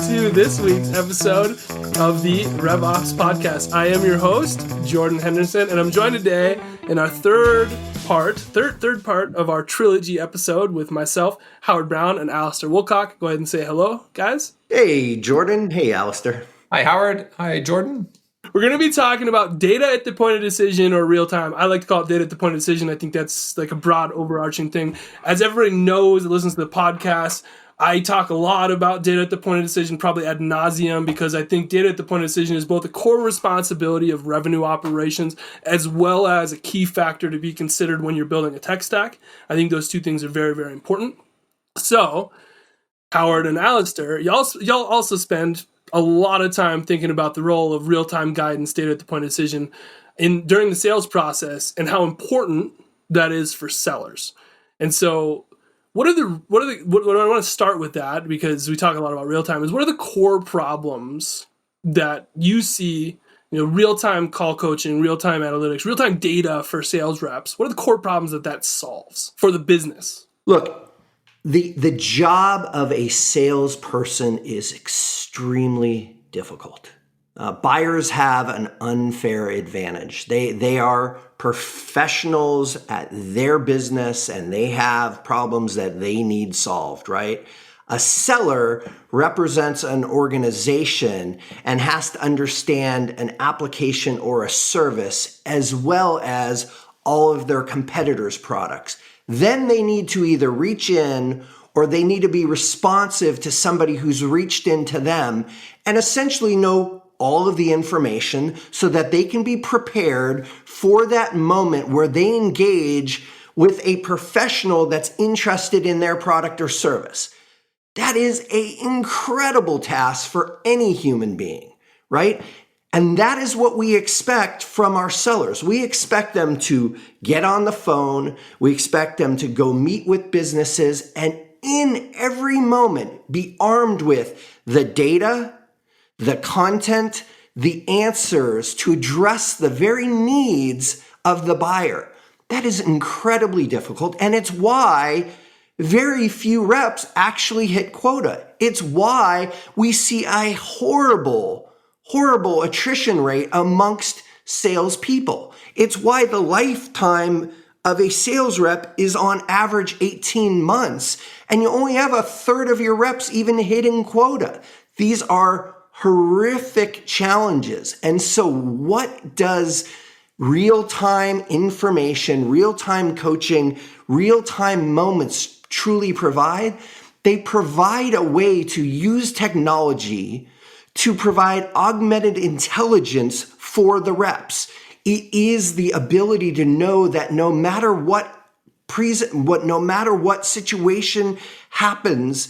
to this week's episode of the RevOps podcast. I am your host, Jordan Henderson, and I'm joined today in our third part of our trilogy episode with myself, Howard Brown, and Alastair Woolcock. Go ahead and say hello, guys. Hey, Jordan. Hey, Alastair. Hi, Howard. Hi, Jordan. We're going to be talking about data at the point of decision, or real time. I like to call it data at the point of decision. I think that's like a broad, overarching thing. As everybody knows that listens to the podcast, I talk a lot about data at the point of decision, probably ad nauseum, because I think data at the point of decision is both a core responsibility of revenue operations as well as a key factor to be considered when you're building a tech stack. I think those two things are very, very important. So, Howard and Alastair, y'all also spend a lot of time thinking about the role of real-time guidance data at the point of decision during the sales process and how important that is for sellers. And so what I want to start with that, because we talk a lot about real-time, is what are the core problems that you see, real-time call coaching, real-time analytics, real-time data for sales reps? What are the core problems that solves for the business? Look, the job of a salesperson is extremely difficult. Buyers have an unfair advantage. They are professionals at their business and they have problems that they need solved, right? A seller represents an organization and has to understand an application or a service as well as all of their competitors' products. Then they need to either reach in or they need to be responsive to somebody who's reached into them and essentially know all of the information so that they can be prepared for that moment where they engage with a professional that's interested in their product or service. That is an incredible task for any human being, right? And that is what we expect from our sellers. We expect them to get on the phone. We expect them to go meet with businesses and in every moment be armed with the data, the content, the answers to address the very needs of the buyer. That is incredibly difficult. And it's why very few reps actually hit quota. It's why we see a horrible attrition rate amongst salespeople. It's why the lifetime of a sales rep is on average 18 months, and you only have a third of your reps even hitting quota. These are horrific challenges. And so what does real-time information, real-time coaching, real-time moments truly provide? They provide a way to use technology to provide augmented intelligence for the reps. It is the ability to know that no matter what situation happens,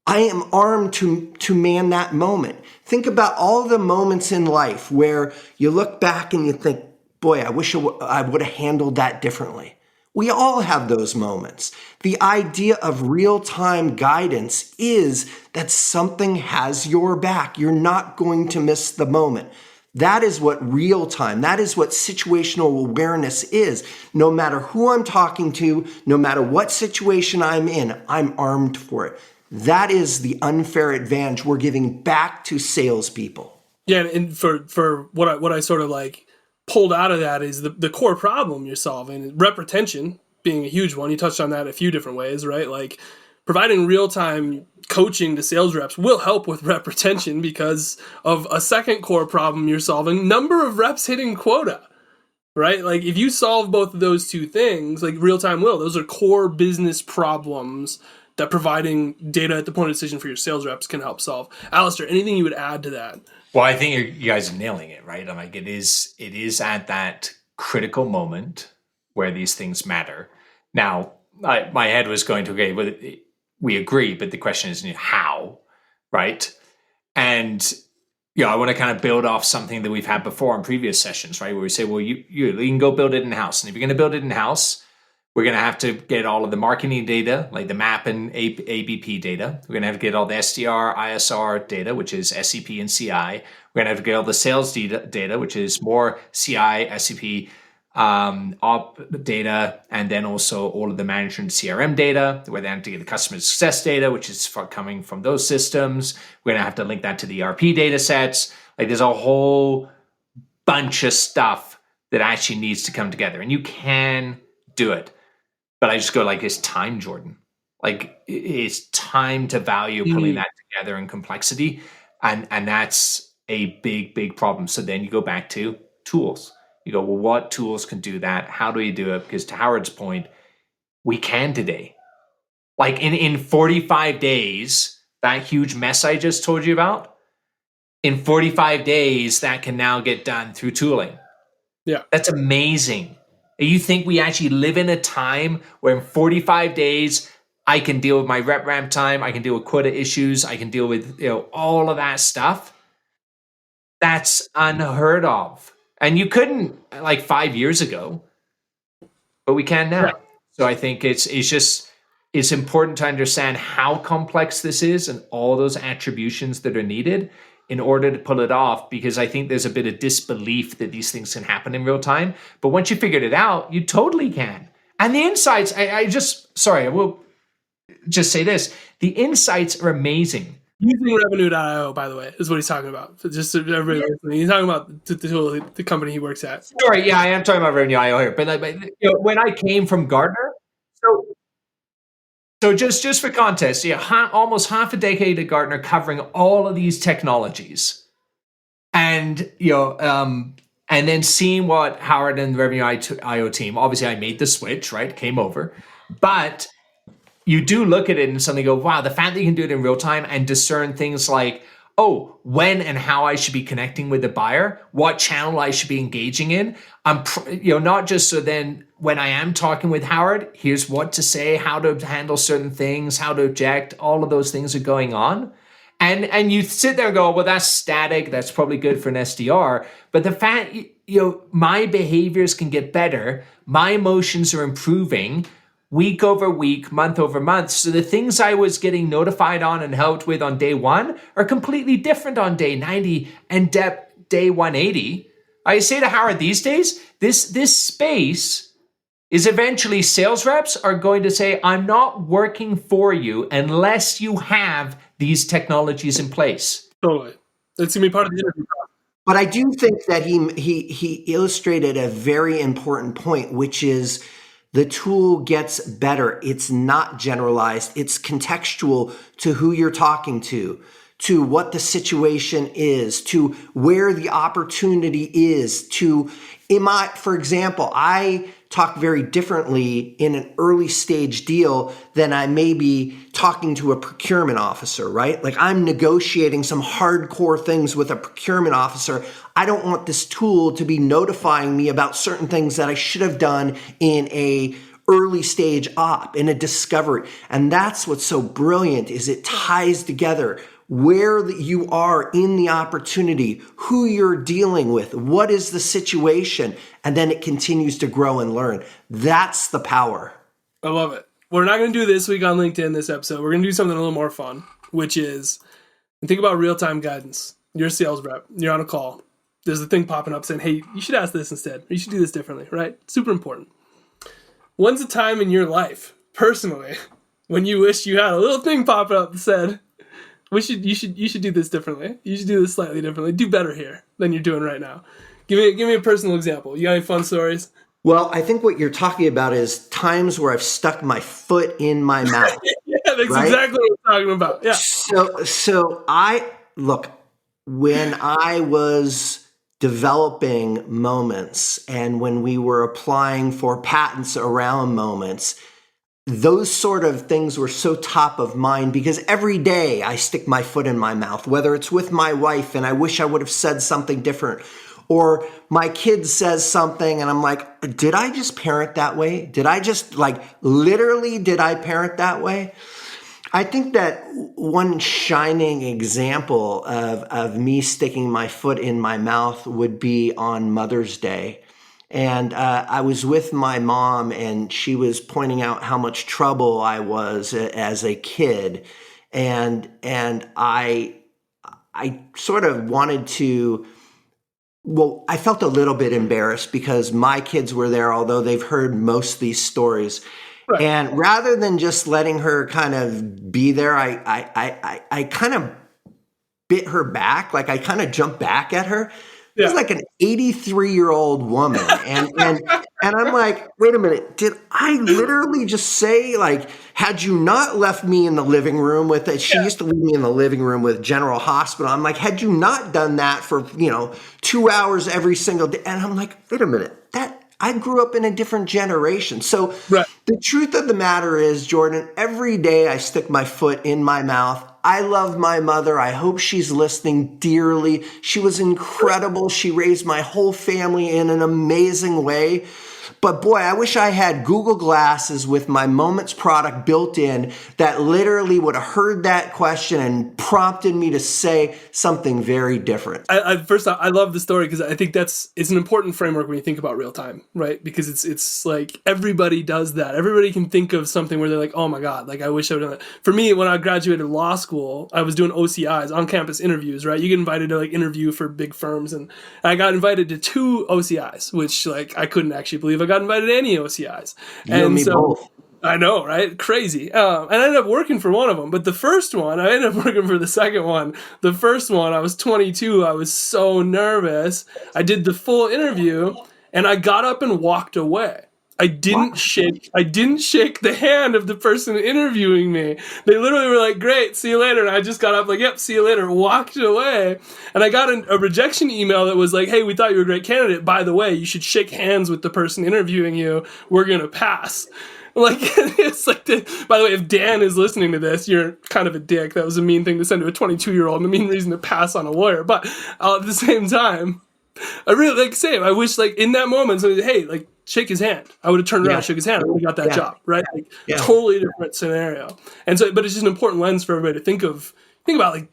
I am armed to man that moment. Think about all the moments in life where you look back and you think, boy, I wish I would have handled that differently. We all have those moments. The idea of real-time guidance is that something has your back. You're not going to miss the moment. That is what real-time, that is what situational awareness is. No matter who I'm talking to, no matter what situation I'm in, I'm armed for it. That is the unfair advantage we're giving back to salespeople. Yeah, and for what I sort of like pulled out of that is the core problem you're solving, rep retention being a huge one. You touched on that a few different ways, right? Like providing real-time coaching to sales reps will help with rep retention because of a second core problem you're solving, number of reps hitting quota, right? Like if you solve both of those two things, like real-time those are core business problems that providing data at the point of decision for your sales reps can help solve. Alastair, anything you would add to that? Well, I think you guys are nailing it, right? I'm like, it is at that critical moment where these things matter. Now, my head was going to, okay, well, we agree, but the question is how, right? And I want to kind of build off something that we've had before in previous sessions, right? Where we say, well, you can go build it in-house. And if you're going to build it in-house, we're going to have to get all of the marketing data, like the MAP and ABP data. We're going to have to get all the SDR, ISR data, which is SEP and CI. We're going to have to get all the sales data, which is more CI, SEP, op data, and then also all of the management CRM data. We're then to get the customer success data, which is coming from those systems. We're going to have to link that to the ERP data sets. Like there's a whole bunch of stuff that actually needs to come together, and you can do it. But I just go like, it's time, Jordan. Like it's time to value pulling that together in complexity. And that's a big problem. So then you go back to tools. You go, well, what tools can do that? How do we do it? Because to Howard's point, we can today. Like in 45 days, that huge mess I just told you about, in 45 days, that can now get done through tooling. Yeah. That's amazing. You think we actually live in a time where in 45 days, I can deal with my rep ramp time, I can deal with quota issues, I can deal with all of that stuff? That's unheard of. And you couldn't like 5 years ago, but we can now. Right. So I think it's important to understand how complex this is and all those attributions that are needed in order to pull it off, because I think there's a bit of disbelief that these things can happen in real time. But once you figured it out, you totally can. And the insights, I will just say this. The insights are amazing. Using revenue.io, by the way, is what he's talking about. So just so everybody listening, he's talking about the company he works at. Sorry, yeah, I am talking about revenue.io here. But when I came from Gartner, so just for context, almost half a decade at Gartner covering all of these technologies, and and then seeing what Howard and the Revenue.io team. Obviously, I made the switch, right? Came over, but you do look at it and suddenly go, wow, the fact that you can do it in real time and discern things like, oh, when and how I should be connecting with the buyer, what channel I should be engaging in. Not just so then when I am talking with Howard, here's what to say, how to handle certain things, how to object, all of those things are going on. And you sit there and go, well, that's static. That's probably good for an SDR. But the fact, my behaviors can get better. My emotions are improving week over week, month over month. So the things I was getting notified on and helped with on day one are completely different on day 90 and day 180. I say to Howard these days, this space is eventually sales reps are going to say, I'm not working for you unless you have these technologies in place. Totally. It's going to be part of the interview process. But I do think that he illustrated a very important point, which is the tool gets better. It's not generalized. It's contextual to who you're talking to what the situation is, to where the opportunity is, for example, I talk very differently in an early stage deal than I may be talking to a procurement officer, right? Like I'm negotiating some hardcore things with a procurement officer. I don't want this tool to be notifying me about certain things that I should have done in a early stage op, in a discovery. And that's what's so brilliant is it ties together where you are in the opportunity, who you're dealing with, what is the situation, and then it continues to grow and learn. That's the power. I love it. We're not going to do this week on LinkedIn this episode. We're going to do something a little more fun, which is think about real-time guidance. You're a sales rep. You're on a call. There's a thing popping up saying, hey, you should ask this instead. Or you should do this differently, right? Super important. When's the time in your life, personally, when you wish you had a little thing pop up that said, you should do this differently. You should do this slightly differently. Do better here than you're doing right now. Give me a personal example. You got any fun stories? Well, I think what you're talking about is times where I've stuck my foot in my mouth. Yeah, that's right? Exactly what I'm talking about. Yeah. So when I was developing moments and when we were applying for patents around moments, those sort of things were so top of mind because every day I stick my foot in my mouth, whether it's with my wife and I wish I would have said something different, or my kid says something and I'm like, did I just parent that way? Did I parent that way? I think that one shining example of me sticking my foot in my mouth would be on Mother's Day. And I was with my mom and she was pointing out how much trouble I was as a kid. And I sort of wanted to Well, I felt a little bit embarrassed because my kids were there, although they've heard most of these stories. Right. And rather than just letting her kind of be there, I kind of bit her back. Like I kind of jumped back at her. It was like an 83-year-old woman. And I'm like, wait a minute. Did I literally just say, like, had you not left me in the living room with it? She used to leave me in the living room with General Hospital. I'm like, had you not done that for, 2 hours every single day? And I'm like, wait a minute. I grew up in a different generation. So the truth of the matter is, Jordan, every day I stick my foot in my mouth. I love my mother. I hope she's listening dearly. She was incredible. She raised my whole family in an amazing way. But boy, I wish I had Google Glasses with my Moments product built in that literally would have heard that question and prompted me to say something very different. First off, I love the story because I think it's an important framework when you think about real time, right? Because it's like everybody does that. Everybody can think of something where they're like, oh my God, like I wish I would have done that. For me, when I graduated law school, I was doing OCIs, on-campus interviews, right? You get invited to like interview for big firms, and I got invited to 2 OCIs, which like I couldn't actually believe I got invited to any OCIs. And me both. I know, right? Crazy. And I ended up working for one of them, but the first one, I ended up working for the second one. The first one, I was 22. I was so nervous. I did the full interview and I got up and walked away. I didn't shake the hand of the person interviewing me. They literally were like, great, see you later. And I just got up like, yep, see you later, walked away. And I got a rejection email that was like, hey, we thought you were a great candidate. By the way, you should shake hands with the person interviewing you. We're going to pass. Like, it's like, by the way, if Dan is listening to this, you're kind of a dick. That was a mean thing to send to a 22-year-old and a mean reason to pass on a lawyer. But at the same time, I really like same. I wish like in that moment, somebody, hey, like shake his hand. I would have turned around and shook his hand. I would have got that job, right? Like totally different scenario. And so, but it's just an important lens for everybody to think about like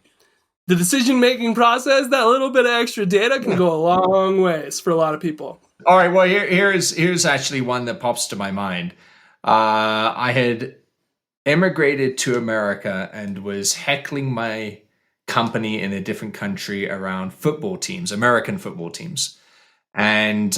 the decision-making process. That little bit of extra data can go a long ways for a lot of people. All right. Well, here's actually one that pops to my mind. I had emigrated to America and was heckling my company in a different country around football teams, American football teams. And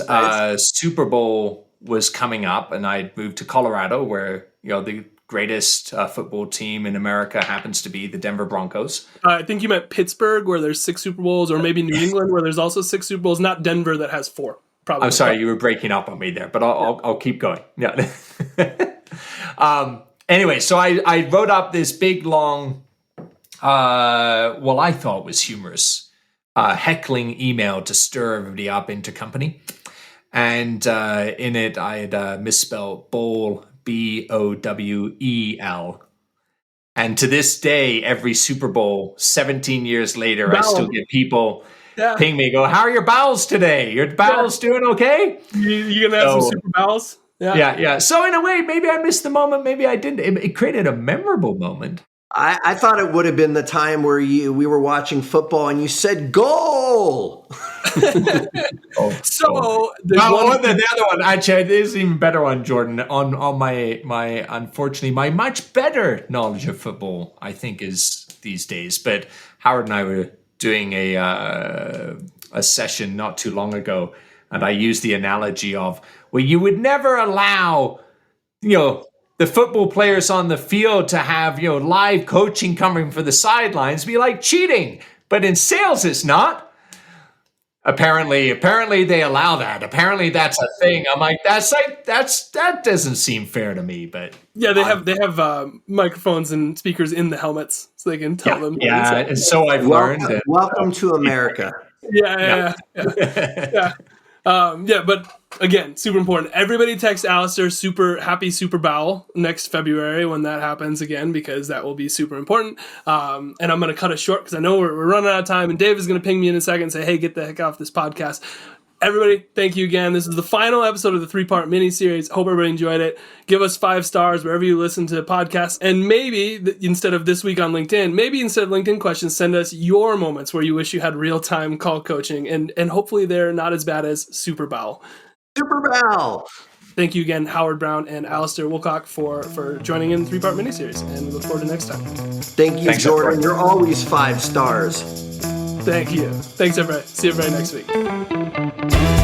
Super Bowl was coming up, and I'd moved to Colorado, where the greatest football team in America happens to be the Denver Broncos. I think you meant Pittsburgh, where there's 6 Super Bowls, or maybe New England, where there's also 6 Super Bowls. Not Denver, that has 4. Probably. I'm sorry, you were breaking up on me there, but I'll keep going. Yeah. Anyway, so I wrote up this big long, I thought was humorous, heckling email to stir everybody up into company. And in it, I had misspelled bowl, Bowel. And to this day, every Super Bowl, 17 years later, I still get people ping me, go, how are your bowels today? Your bowels doing okay? You gonna have some super bowels? Yeah. So in a way, maybe I missed the moment, maybe I didn't. It created a memorable moment. I thought it would have been the time where we were watching football and you said goal. The other one, actually, there's an even better one, Jordan. On my unfortunately, my much better knowledge of football, I think, is these days. But Howard and I were doing a session not too long ago, and I used the analogy of, well, you would never allow, the football players on the field to have, live coaching coming for the sidelines, be like cheating. But in sales, it's not. Apparently they allow that. Apparently that's a thing. I'm like, that doesn't seem fair to me. But yeah, they have microphones and speakers in the helmets, so they can tell them. Yeah, and so I've learned. Welcome to America. Yeah. But again, super important. Everybody text Alastair happy Super Bowl next February when that happens again, because that will be super important. And I'm going to cut it short because I know we're running out of time, and Dave is going to ping me in a second and say, hey, get the heck off this podcast. Everybody, thank you again. This is the final episode of the 3-part mini-series. Hope everybody enjoyed it. Give us 5 stars wherever you listen to podcasts. And maybe, instead of this week on LinkedIn, maybe instead of LinkedIn questions, send us your moments where you wish you had real-time call coaching. And hopefully they're not as bad as Super Bowl. Super Bowl! Thank you again, Howard Brown and Alastair Woolcock, for joining in the 3-part mini-series. And we look forward to next time. Thanks, Jordan. You're always 5 stars. Thank you. Thanks, everybody. See everybody next week.